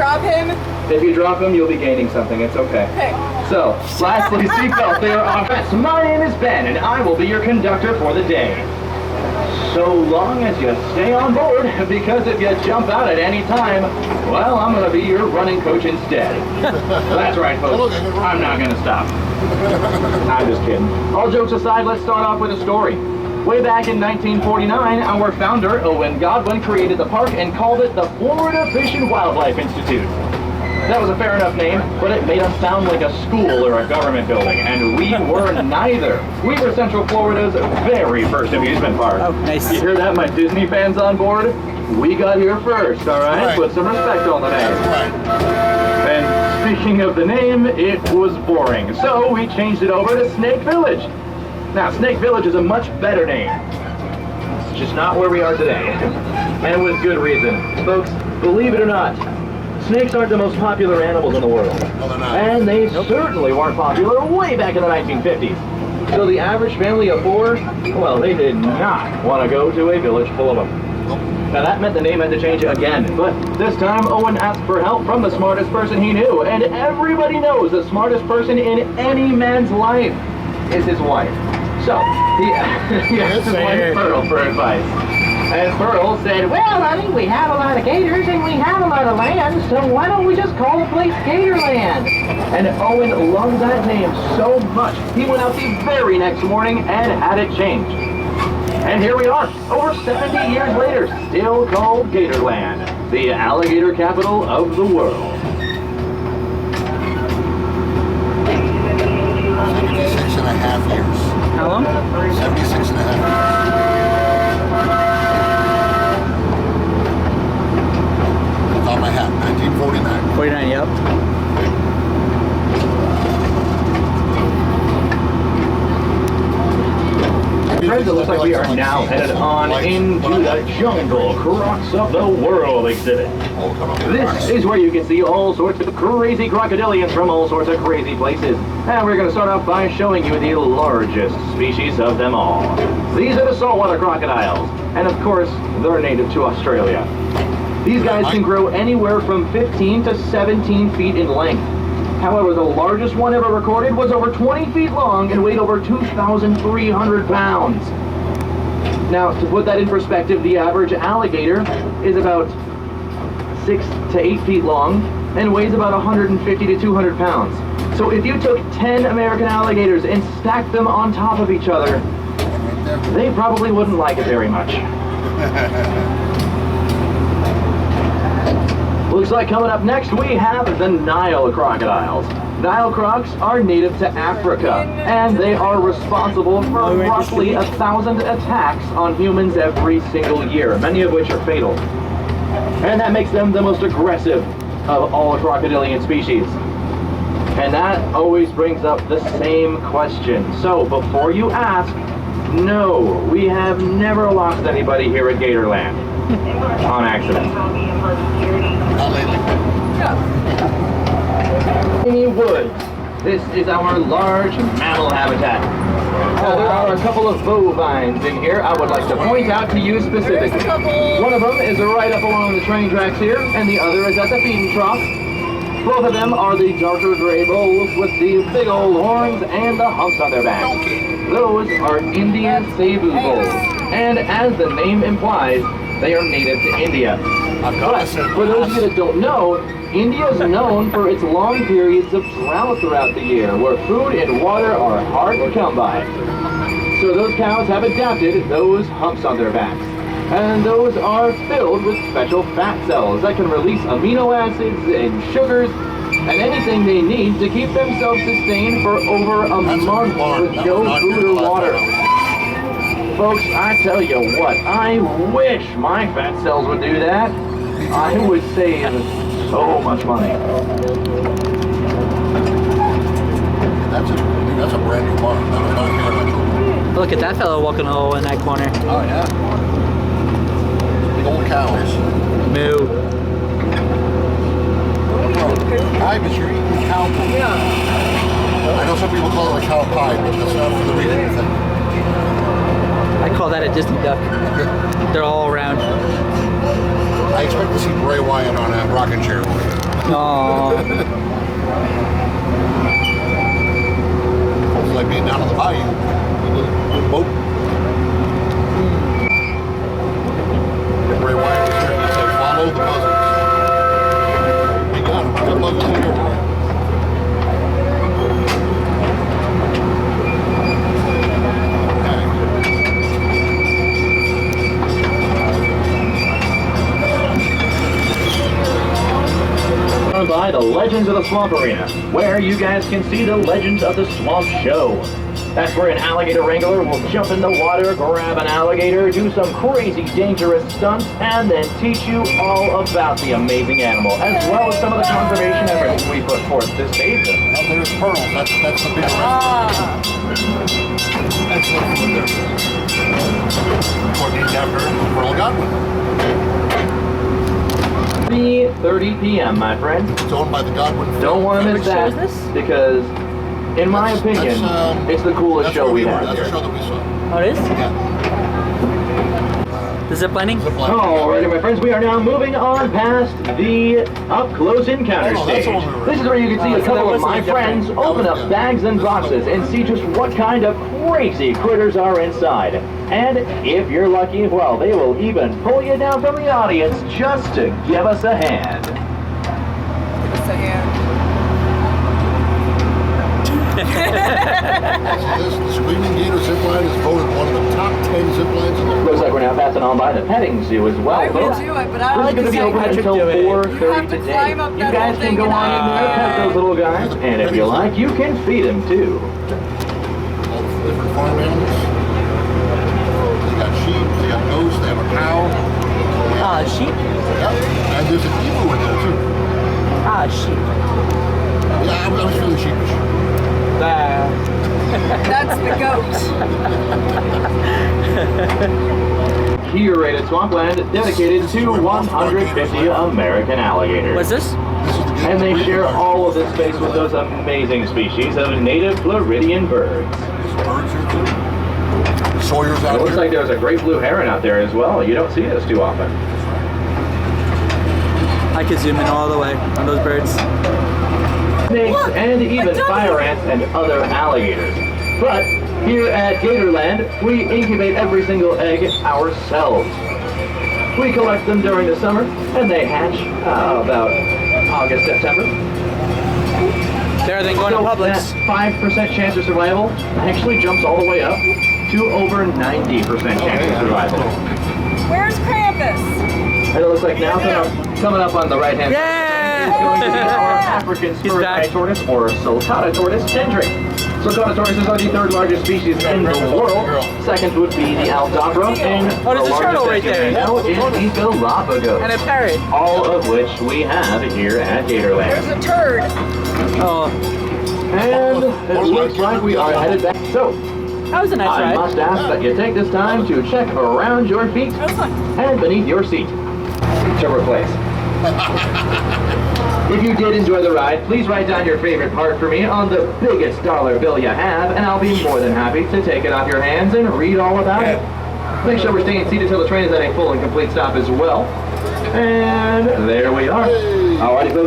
drop him? If you drop him, you'll be gaining something. It's okay. Okay. So, lastly, seatbelt. They are off. My name is Ben, and I will be your conductor for the day. So long as you stay on board, because if you jump out at any time, well, I'm going to be your running coach instead. That's right, folks. I'm not going to stop. I'm just kidding. All jokes aside, let's start off with a story. Way back in 1949, our founder, Owen Godwin, created the park and called it the Florida Fish and Wildlife Institute. That was a fair enough name, but it made us sound like a school or a government building, and we were neither. We were Central Florida's very first amusement park. Oh, nice. You hear that, my Disney fans on board? We got here first, all right? Put some respect on the name. And speaking of the name, it was boring, so we changed it over to Snake Village. Now, Snake Village is a much better name. It's just not where we are today, and with good reason. Folks, believe it or not, snakes aren't the most popular animals in the world. No, they're not. And they certainly weren't popular way back in the 1950s. So the average family of four, well, they did not want to go to a village full of them. Now that meant the name had to change again, but this time Owen asked for help from the smartest person he knew, and everybody knows the smartest person in any man's life is his wife. So he asked his wife Pearl for advice. And Pearl said, well, honey, we have a lot of gators and we have a lot of land, so why don't we just call the place Gatorland? And Owen loved that name so much, he went out the very next morning and had it changed. And here we are, over 70 years later, still called Gatorland, the alligator capital of the world. 76 and a half years. How long? 76 and a half years. On my hat, 1949. 49, yep. Friends, it looks like we are now headed on into the Jungle Crocs of the World exhibit. This is where you can see all sorts of crazy crocodilians from all sorts of crazy places. And we're going to start off by showing you the largest species of them all. These are the saltwater crocodiles. And of course, they're native to Australia. These guys can grow anywhere from 15 to 17 feet in length. However, the largest one ever recorded was over 20 feet long and weighed over 2,300 pounds. Now, to put that in perspective, the average alligator is about 6 to 8 feet long and weighs about 150 to 200 pounds. So if you took 10 American alligators and stacked them on top of each other, they probably wouldn't like it very much. Looks like coming up next we have the Nile crocodiles. Nile crocs are native to Africa, and they are responsible for roughly 1,000 attacks on humans every single year, many of which are fatal. And that makes them the most aggressive of all crocodilian species. And that always brings up the same question. So before you ask, no, we have never lost anybody here at Gatorland on accident. Not lately. Amy Woods. This is our large mammal habitat. Now, there are a couple of bovines in here I would like to point out to you specifically. One of them is right up along the train tracks here, and the other is at the feeding trough. Both of them are the darker gray bulls with the big old horns and the humps on their backs. Those are Indian Cebu bulls, and as the name implies, they are native to India. But for those of you that don't know, India is known for its long periods of drought throughout the year, where food and water are hard to come by. So those cows have adapted those humps on their backs. And those are filled with special fat cells that can release amino acids and sugars and anything they need to keep themselves sustained for over a month with no food or water. Folks, I tell you what, I wish my fat cells would do that. I would save so much money. That's a brand new barn. Look at that fellow walking all in that corner. Oh yeah. Big old cows. Moo. Hi, but you're eating cow poo. Yeah. I know some people call it a cow pie, but that's not for the reason you think. I call that a Disney duck. They're all around. I expect to see Bray Wyatt on a rocking chair. Oh. It's like being down on the bayou. Boat. If Bray Wyatt was here, he'd say, follow the buzzards. We got him. The buzzards are here. By the Legends of the Swamp Arena, where you guys can see the Legends of the Swamp show. That's where an alligator wrangler will jump in the water, grab an alligator, do some crazy dangerous stunts, and then teach you all about the amazing animal, as well as some of the conservation efforts we put forth to save them. Now there's pearls. That's the big excellent food there. Named after Pearl Godwin. 3:30 p.m., my friend. It's owned by the Godwin. Don't want to miss that, because, in my opinion, it's the coolest show we have That's here. the show that we saw. Oh, it is? Yeah. The zip lining? Alrighty, my friends, we are now moving on past the up-close encounter Oh, that's stage. what we were- This is where you can see a so couple that of my wasn't different. friends open up bags and boxes and see just what kind of crazy critters are inside. And if you're lucky, well, they will even pull you down from the audience just to give us a hand. The Screaming Gator zipline is voted one of the top 10 ziplines in the world. Looks like we're now passing on by the petting zoo as well, I folks. would do it, but I This is like going to to be say open Patrick until do it. 4:30 You have to today. climb up You that guys whole can thing go and on in there, pet those little guys, and if you like, you can feed them too. All the different farm animals. They got sheep, they got goats, they have a cow. Ah, sheep. Yep. And there's an emu in there too. Ah, sheep. Yeah, I was feeling sheepish. That's the goat. Curated swampland dedicated to 150 American alligators. What's this? This is the And they breeding share garden. all of this space with those amazing species of native Floridian birds. There's birds here too. Sawyer's It out looks here. like there's a great blue heron out there as well. You don't see this too often. I could zoom in all the way on those birds. Snakes Look, and even a dummy. fire ants and other alligators. But here at Gatorland, we incubate every single egg ourselves. We collect them during the summer, and they hatch about August, September. Better than going to So Publix. that 5% chance of survival actually jumps all the way up to over 90% chance of survival. Where's Krampus? And it looks like now coming up on the right hand Yeah! is going to be our African spurred back. eye tortoise or sulcata tortoise Kendrick. Sulcata tortoises are the third largest species in the world. Second would be the Aldabra, and Oh, there's the a turtle largest right there. now is the Galapagos. And a parrot. All of which we have here at There's Gatorland. a turd. Oh, And it looks like we are headed back. So, that was a nice I ride. must ask that you take this time to check around your feet That's fine. and beneath your seat to replace. If you did enjoy the ride, please write down your favorite part for me on the biggest dollar bill you have, and I'll be more than happy to take it off your hands and read all about it. Make sure we're staying seated till the train is at a full and complete stop as well. And there we are. Alrighty, folks.